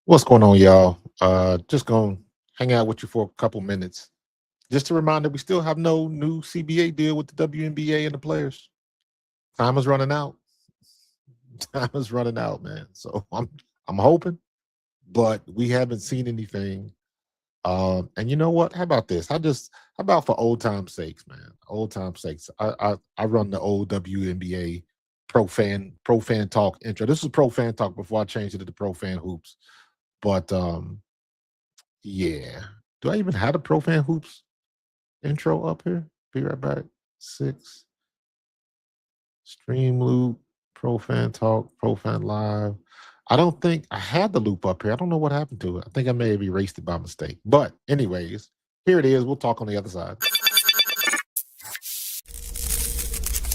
What's going on, y'all? Just gonna hang out with you for a couple minutes. Just a reminder, we still have no new CBA deal with the WNBA and the players. Time is running out. Time is running out, man. So I'm hoping, but we haven't seen anything. And you know what? How about this? How about for old time's sakes, man? Old time's sakes. I run the old WNBA pro fan talk intro. This was pro fan talk before I changed it to pro fan hoops. But yeah. Do I even have the Pro Fan Hoops intro up here? Be right back. Six. Stream loop. Pro Fan Talk. Pro Fan Live. I don't think I had the loop up here. I don't know what happened to it. I think I may have erased it by mistake. But anyways, here it is. We'll talk on the other side.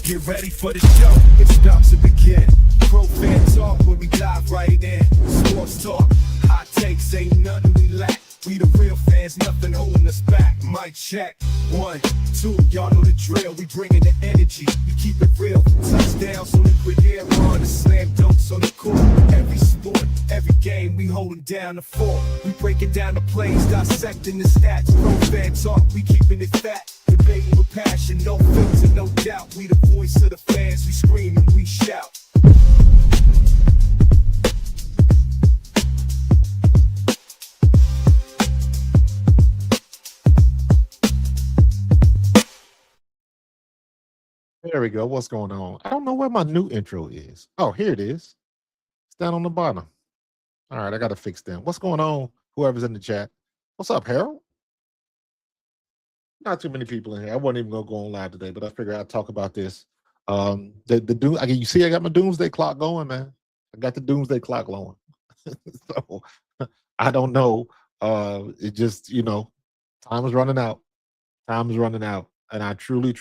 Get ready for the show, it's about to begin. Pro fan talk where we dive right in. Sports talk, hot takes, ain't nothing we lack. We the real fans, nothing holding us back. Mic check, 1, 2, y'all know the drill. We bringing the energy, we keep it real. Touchdowns on the quick air, run the slam dunks on the court. Every sport, every game, we holding down the fort. We breaking down the plays, dissecting the stats. Pro fan talk, we keeping it fat. Debating with passion, no filter, no doubt. We the voice of the fans, we scream and we shout. There we go. What's going on? I don't know where my new intro is. Oh, here it is. It's down on the bottom. All right, I got to fix them. What's going on? Whoever's in the chat. What's up, Harold? Not too many people in here. I wasn't even gonna go on live today, but I figured I'd talk about this. You see, I got my doomsday clock going, man. I got the doomsday clock going. So I don't know. It just time is running out. Time is running out, and I truly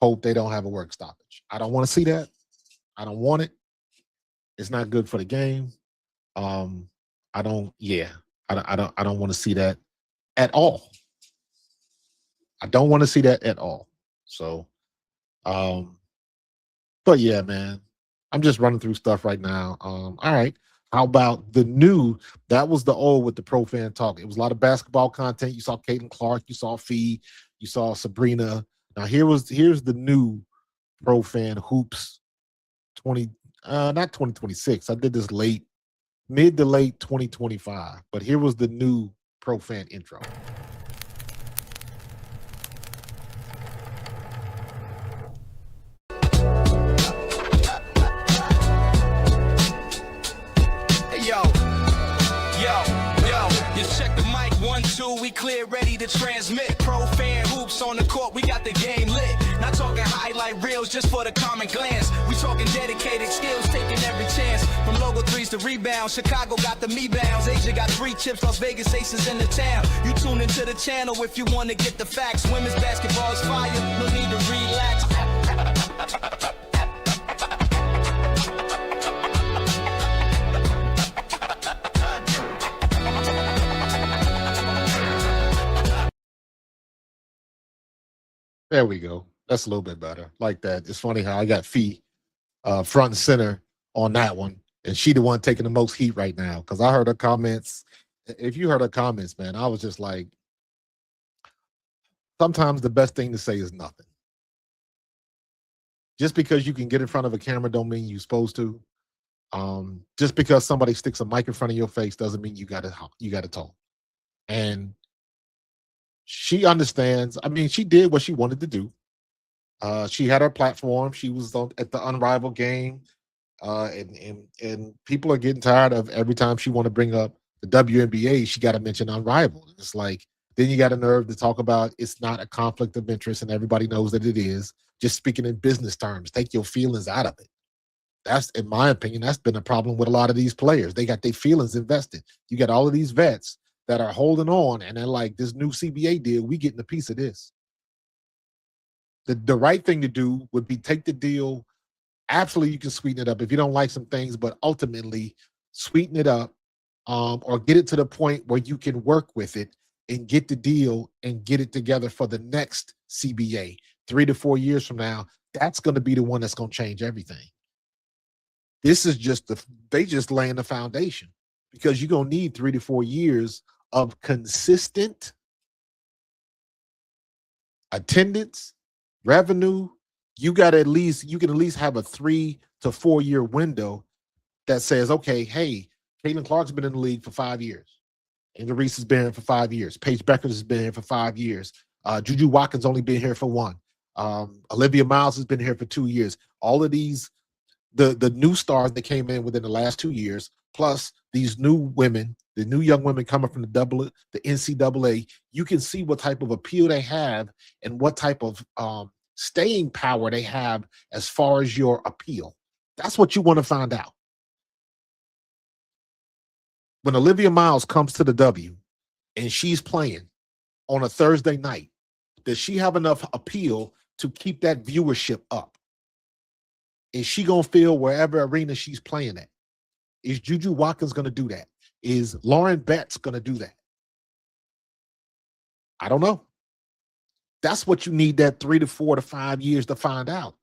hope they don't have a work stoppage. I don't want to see that. I don't want it. It's not good for the game. I don't. Yeah, I don't want to see that at all. I don't want to see that at all. So, but yeah, man, I'm just running through stuff right now. All right. How about the new? That was the old with the pro fan talk. It was a lot of basketball content. You saw Caitlin Clark, you saw Fee, you saw Sabrina. Now here's the new pro fan hoops 20 not 2026. I did this mid to late 2025. But here was the new pro fan intro. We clear, ready to transmit. Pro fan hoops on the court, we got the game lit. Not talking highlight reels just for the common glance. We talking dedicated skills, taking every chance. From logo threes to rebounds, Chicago got the me bounds. Asia got 3 chips, Las Vegas aces in the town. You tune into the channel if you want to get the facts. Women's basketball is fire, no need to relax. There we go. That's a little bit better. Like that. It's funny how I got Fee front and center on that one. And she the one taking the most heat right now. Because I heard her comments. If you heard her comments, man, I was just like, sometimes the best thing to say is nothing. Just because you can get in front of a camera don't mean you're supposed to. Just because somebody sticks a mic in front of your face doesn't mean you gotta talk. And she understands. I mean, she did what she wanted to do. She had her platform. She was at the Unrivaled game, and people are getting tired of every time she want to bring up the WNBA, she got to mention Unrivaled. It's like then you got a nerve to talk about it's not a conflict of interest, and everybody knows that it is. Just speaking in business terms, take your feelings out of it. That's, in my opinion, that's been a problem with a lot of these players. They got their feelings invested. You got all of these vets that are holding on, and they're like, this new CBA deal, we getting a piece of this. The right thing to do would be take the deal. Absolutely, you can sweeten it up if you don't like some things, but ultimately sweeten it up, or get it to the point where you can work with it and get the deal and get it together for the next CBA 3 to 4 years from now. That's going to be the one that's going to change everything. This is just they just laying the foundation, because you're gonna need 3 to 4 years of consistent attendance, revenue. You can at least have a 3 to 4 year window that says, okay, hey, Caitlin Clark's been in the league for 5 years. Angel Reese has been here for 5 years. Paige Beckers has been here for 5 years. Juju Watkins only been here for one. Olivia Miles has been here for 2 years. All of these, the new stars that came in within the last 2 years, plus these new women, the new young women coming from the NCAA, you can see what type of appeal they have and what type of staying power they have as far as your appeal. That's what you want to find out. When Olivia Miles comes to the W and she's playing on a Thursday night, does she have enough appeal to keep that viewership up? Is she going to feel wherever arena she's playing at? Is Juju Watkins going to do that? Is Lauren Betts going to do that? I don't know. That's what you need that 3 to 4 to 5 years to find out.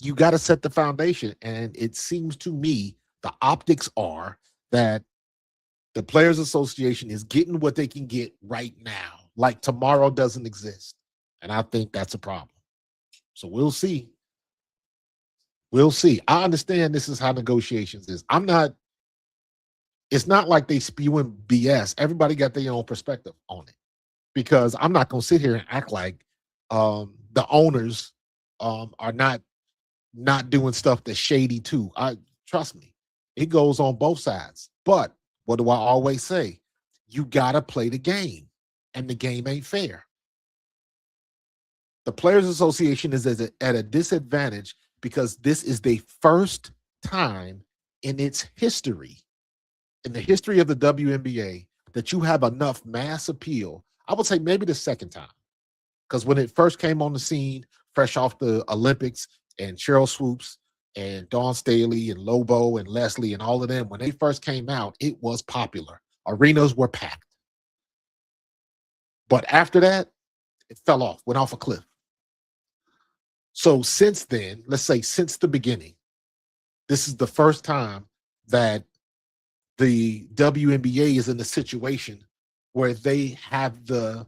You got to set the foundation. And it seems to me the optics are that the Players Association is getting what they can get right now. Like tomorrow doesn't exist. And I think that's a problem. So we'll see. We'll see. I understand this is how negotiations is. It's not like they spewing BS. Everybody got their own perspective on it. Because I'm not going to sit here and act like the owners are not doing stuff that's shady too. Trust me, it goes on both sides. But what do I always say? You got to play the game, and the game ain't fair. The Players Association is at a disadvantage because this is the first time in its history, in the history of the WNBA, that you have enough mass appeal. I would say maybe the second time, because when it first came on the scene, fresh off the Olympics, and Cheryl Swoops and Dawn Staley and Lobo and Leslie and all of them, when they first came out, it was popular. Arenas were packed. But after that, it fell off, went off a cliff. So since then, let's say since the beginning, this is the first time that the WNBA is in a situation where they have the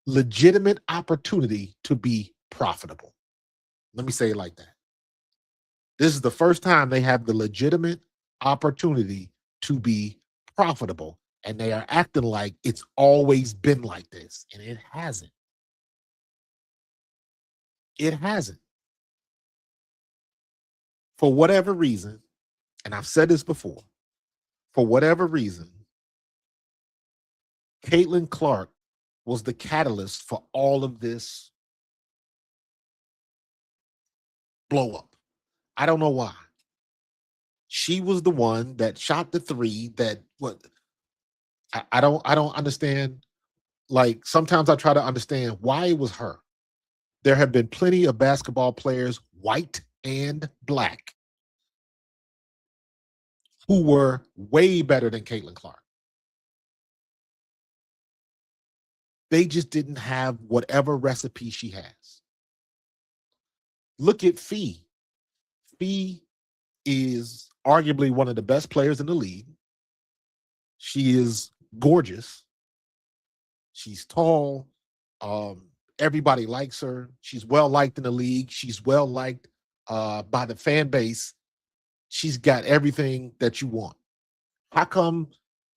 legitimate opportunity to be profitable. Let me say it like that. This is the first time they have the legitimate opportunity to be profitable, and they are acting like it's always been like this, and it hasn't. It hasn't. For whatever reason, and I've said this before, for whatever reason, Caitlin Clark was the catalyst for all of this blow up. I don't know why. She was the one that shot the three that what I don't understand. Like sometimes I try to understand why it was her. There have been plenty of basketball players, white and black, who were way better than Caitlin Clark. They just didn't have whatever recipe she has. Look at Fee. Fee is arguably one of the best players in the league. She is gorgeous. She's tall. Everybody likes her. She's well liked in the league. She's well liked by the fan base. She's got everything that you want. How come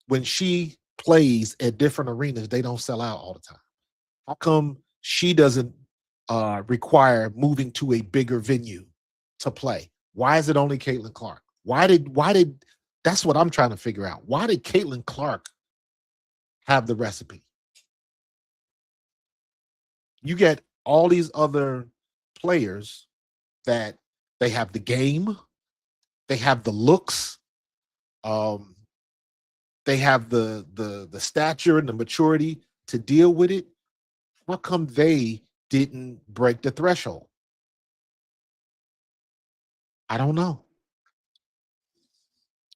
when she plays at different arenas, they don't sell out all the time? How come she doesn't require moving to a bigger venue to play? Why is it only Caitlin Clark? Why did that's what I'm trying to figure out. Why did Caitlin Clark have the recipe? You get all these other players that they have the game, they have the looks, they have the stature and the maturity to deal with it. How come they didn't break the threshold? I don't know.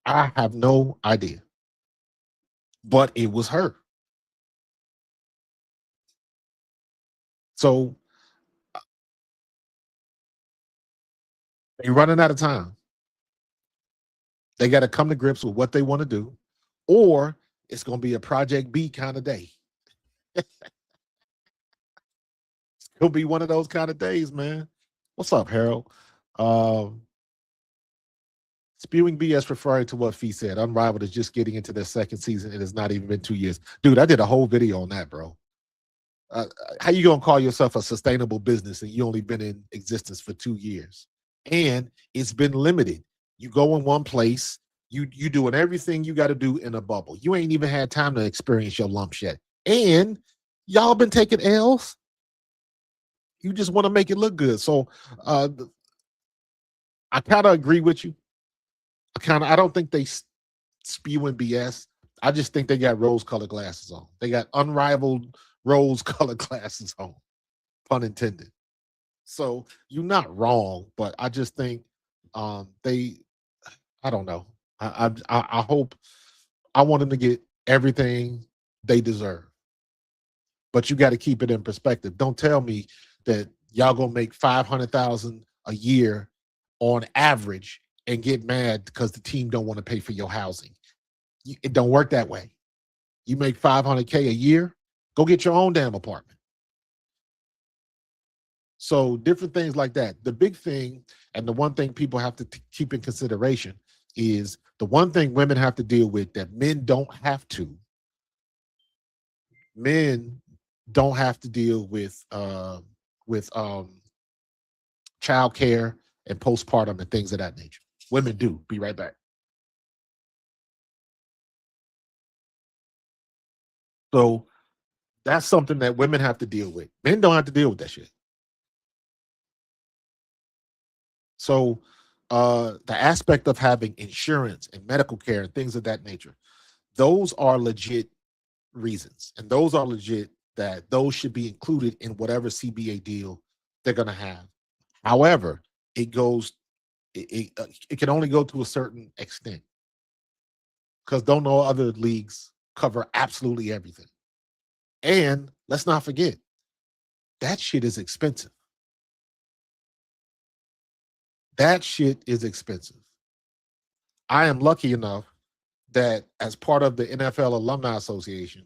I have no idea. But it was her. So they're running out of time. They got to come to grips with what they want to do, or it's going to be a Project B kind of day. It'll be one of those kind of days, man. What's up, Harold? Um, Spewing BS referring to what Fee said. Unrivaled is just getting into their second season. It has not even been 2 years. Dude, I did a whole video on that, bro. How you gonna call yourself a sustainable business and you only been in existence for 2 years? And it's been limited. You go in one place, you doing everything you got to do in a bubble. You ain't even had time to experience your lumps yet. And y'all been taking L's. You just want to make it look good. So I kind of agree with you. I don't think they spewing BS. I just think they got rose-colored glasses on. They got unrivaled rose-colored glasses on, pun intended. So you're not wrong, but I just think I don't know. I hope I want them to get everything they deserve. But you got to keep it in perspective. Don't tell me that y'all gonna make 500,000 a year on average and get mad because the team don't want to pay for your housing. It don't work that way. You make 500K a year, go get your own damn apartment. So different things like that. The big thing, and the one thing people have to keep in consideration is the one thing women have to deal with that men don't have to. Men don't have to deal with child care and postpartum and things of that nature. Women do. Be right back. So that's something that women have to deal with. Men don't have to deal with that shit. So the aspect of having insurance and medical care and things of that nature, those are legit reasons. And those are legit that those should be included in whatever CBA deal they're going to have. However, it can only go to a certain extent because don't know other leagues cover absolutely everything. And let's not forget, that shit is expensive. That shit is expensive. I am lucky enough that as part of the NFL Alumni Association,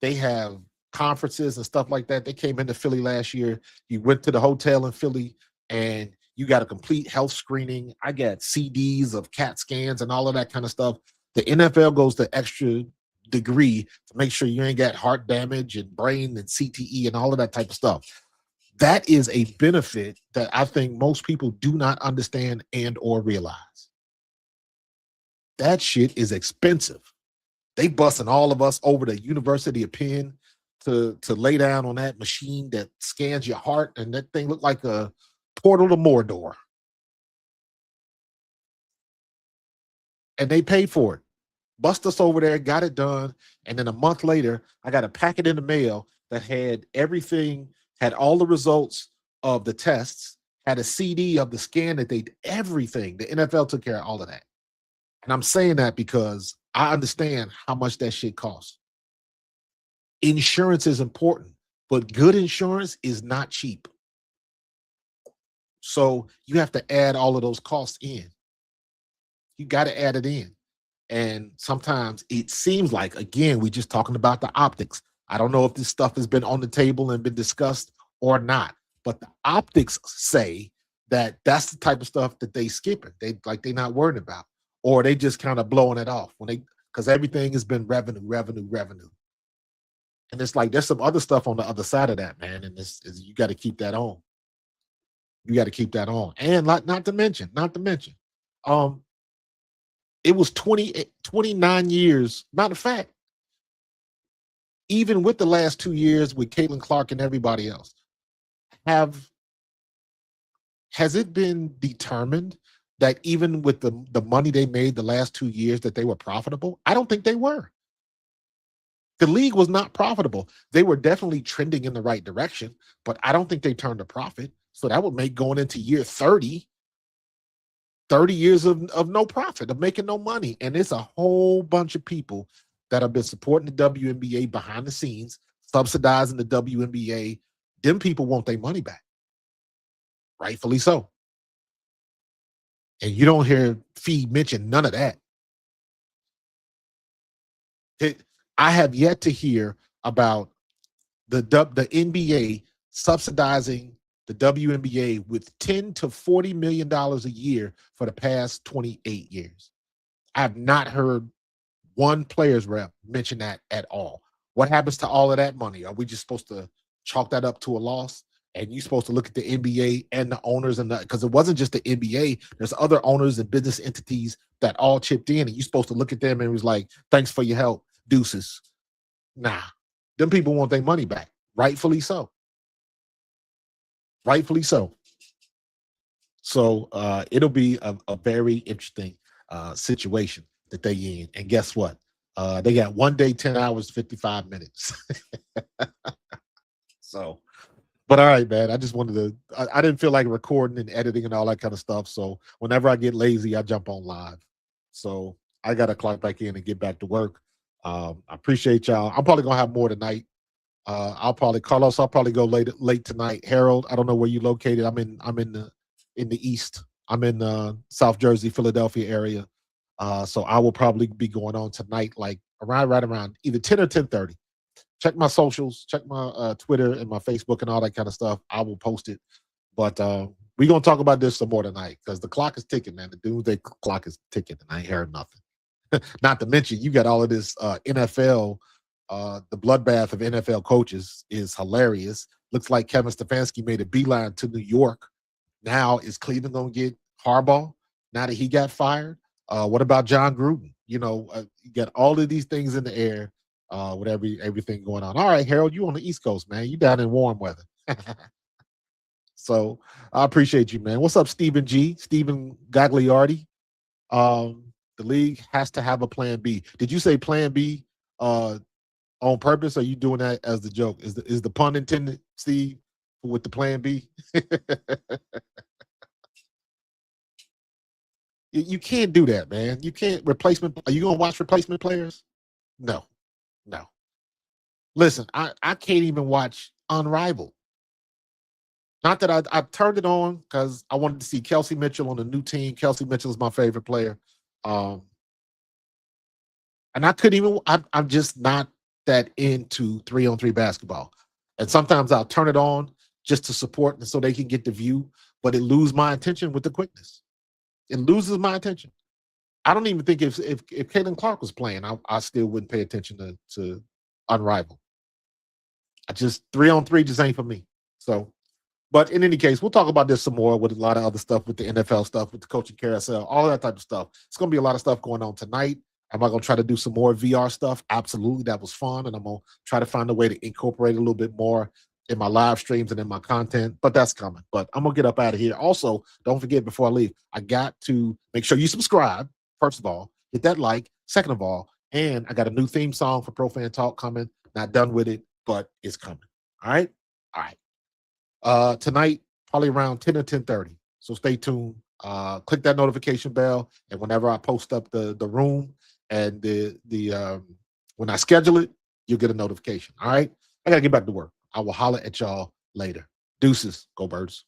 they have conferences and stuff like that. They came into Philly last year. You went to the hotel in Philly and you got a complete health screening. I got CDs of CAT scans and all of that kind of stuff. The NFL goes the extra degree to make sure you ain't got heart damage and brain and CTE and all of that type of stuff. That is a benefit that I think most people do not understand and or realize. That shit is expensive. They busting all of us over the University of Penn to lay down on that machine that scans your heart, and that thing looked like a portal to Mordor. And they paid for it. Bust us over there, got it done, and then a month later, I got a packet in the mail that had everything, had all the results of the tests, had a CD of the scan that they did, everything. The NFL took care of all of that. And I'm saying that because I understand how much that shit costs. Insurance is important, but good insurance is not cheap. So you have to add all of those costs in. You got to add it in. And sometimes it seems like, again, we're just talking about the optics. I don't know if this stuff has been on the table and been discussed or not, but the optics say that that's the type of stuff that they skipping. They're not worried about, or they just kind of blowing it off because everything has been revenue. And it's like there's some other stuff on the other side of that, man. And you got to keep that on. You got to keep that on. And not to mention, it was 29 years. Matter of fact, even with the last 2 years with Caitlin Clark and everybody else, has it been determined that even with the money they made the last 2 years that they were profitable? I don't think they were. The league was not profitable. They were definitely trending in the right direction, but I don't think they turned a profit. So that would make going into year 30 years of no profit, of making no money. And it's a whole bunch of people that have been supporting the WNBA behind the scenes, subsidizing the WNBA. Them people want their money back. Rightfully so. And you don't hear Fee mention none of that. It, I have yet to hear about the NBA subsidizing the WNBA with $10 to $40 million a year for the past 28 years. I have not heard one player's rep mention that at all. What happens to all of that money? Are we just supposed to chalk that up to a loss? And you're supposed to look at the NBA and the owners, and because it wasn't just the NBA, there's other owners and business entities that all chipped in, and you're supposed to look at them and it was like, thanks for your help, deuces. Nah, them people want their money back. Rightfully so. Rightfully so. So it'll be a very interesting situation that they in. And guess what? They got 1 day, 10 hours, 55 minutes. So, but all right, man. I just wanted to, I didn't feel like recording and editing and all that kind of stuff. So whenever I get lazy, I jump on live. So I got to clock back in and get back to work. I appreciate y'all. I'm probably going to have more tonight. Carlos, I'll probably go late tonight. Harold, I don't know where you located. I'm in the east. I'm in South Jersey, Philadelphia area. So I will probably be going on tonight, like right around either 10 or 10:30. Check my socials, check my Twitter and my Facebook and all that kind of stuff. I will post it. But we're gonna talk about this some more tonight because the clock is ticking, man. The doomsday clock is ticking, and I ain't heard nothing. Not to mention, you got all of this NFL. The bloodbath of NFL coaches is hilarious. Looks like Kevin Stefanski made a beeline to New York. Now is Cleveland going to get Harbaugh now that he got fired? What about John Gruden? You got all of these things in the air with everything going on. All right, Harold, you on the East Coast, man. You down in warm weather. So I appreciate you, man. What's up, Stephen G? Stephen Gagliardi? The league has to have a plan B. Did you say plan B on purpose? Or are you doing that as the joke? Is the pun intended, Steve, with the plan B? You can't do that, man. You can't replacement. Are you gonna watch replacement players? No. Listen, I can't even watch Unrivaled. Not that I turned it on because I wanted to see Kelsey Mitchell on the new team. Kelsey Mitchell is my favorite player. And I couldn't even, I'm just not that into 3-on-3 basketball. And sometimes I'll turn it on just to support and so they can get the view, but it loses my attention with the quickness. It loses my attention. I don't even think if Caitlin Clark was playing, I still wouldn't pay attention to Unrivaled. I just 3-on-3 just ain't for me. So, but in any case, we'll talk about this some more with a lot of other stuff, with the NFL stuff, with the coaching carousel, all that type of stuff. It's going to be a lot of stuff going on tonight. Am I going to try to do some more VR stuff? Absolutely. That was fun. And I'm going to try to find a way to incorporate a little bit more in my live streams and in my content, but that's coming. But I'm going to get up out of here. Also, don't forget before I leave, I got to make sure you subscribe. First of all, hit that like. Second of all, and I got a new theme song for Pro Fan Talk coming. Not done with it, but it's coming. All right. Tonight, probably around 10 or 10:30. So stay tuned. Click that notification bell, and whenever I post up the room and the when I schedule it, you'll get a notification. All right. I gotta get back to work. I will holler at y'all later. Deuces. Go Birds.